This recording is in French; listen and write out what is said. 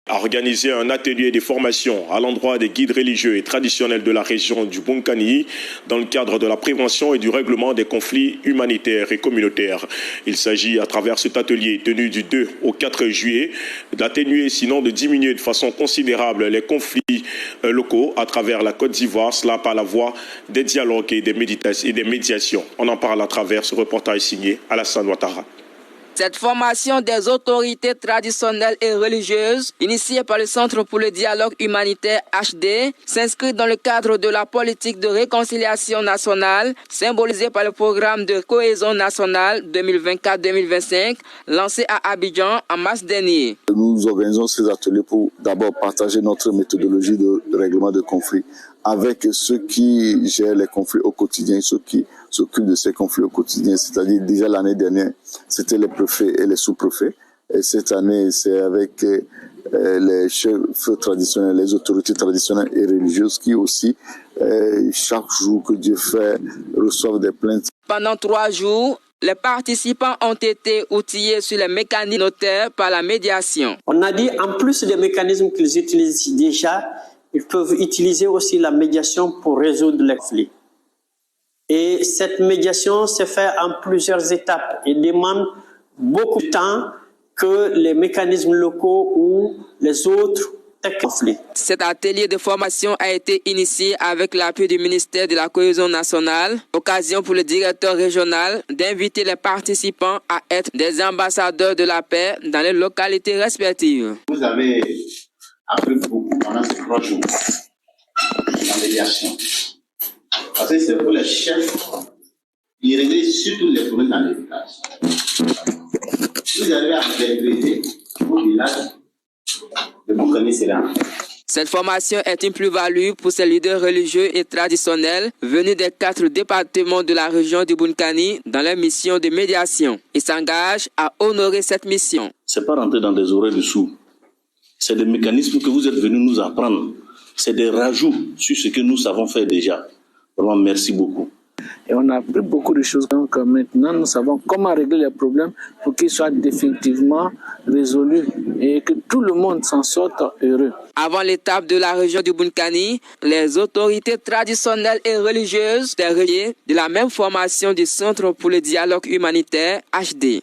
a organisé un atelier de formation à l'endroit des guides religieux et traditionnels de la région du Bunkani dans le cadre de la prévention et du règlement des conflits humanitaires et communautaires. Il s'agit à travers cet atelier tenu du 2 au 4 juillet d'atténuer sinon de diminuer de façon considérable les conflits locaux à travers la Côte d'Ivoire, cela par la voie des dialogues et des médiations. On en parle à travers ce reportage signé Alassane Ouattara. Cette formation des autorités traditionnelles et religieuses, initiée par le Centre pour le dialogue humanitaire HD, s'inscrit dans le cadre de la politique de réconciliation nationale, symbolisée par le programme de cohésion nationale 2024-2025, lancé à Abidjan en mars dernier. Nous organisons ces ateliers pour d'abord partager notre méthodologie de règlement de conflits avec ceux qui gèrent les conflits au quotidien, ceux qui s'occupent de ces conflits au quotidien. C'est-à-dire, déjà l'année dernière, c'était les préfets et les sous-préfets. Et cette année, c'est avec les chefs traditionnels, les autorités traditionnelles et religieuses qui aussi, chaque jour que Dieu fait, reçoivent des plaintes. Pendant 3 jours, les participants ont été outillés sur les mécanismes notaires par la médiation. On a dit, en plus des mécanismes qu'ils utilisent déjà, ils peuvent utiliser aussi la médiation pour résoudre les conflits. Et cette médiation se fait en plusieurs étapes et demande beaucoup de temps que les mécanismes locaux ou les autres conflits. Cet atelier de formation a été initié avec l'appui du ministère de la Cohésion nationale, occasion pour le directeur régional d'inviter les participants à être des ambassadeurs de la paix dans les localités respectives. Vous avez appris beaucoup pendant ces 3 jours en médiation. Parce que c'est pour les chefs, ils régler surtout les problèmes dans les villages. Vous arrivez à interpréter vos villages de Bunkani-Séran. Cette formation est une plus-value pour ces leaders religieux et traditionnels venus des 4 départements de la région du Bunkani dans leur mission de médiation. Ils s'engagent à honorer cette mission. C'est pas rentrer dans des oreilles de sourds. C'est des mécanismes que vous êtes venus nous apprendre. C'est des rajouts sur ce que nous savons faire déjà. Vraiment, merci beaucoup. Et on a appris beaucoup de choses. Donc maintenant, nous savons comment régler les problèmes pour qu'ils soient définitivement résolus et que tout le monde s'en sorte heureux. Avant l'étape de la région du Bunkani, les autorités traditionnelles et religieuses de la même formation du Centre pour le dialogue humanitaire HD.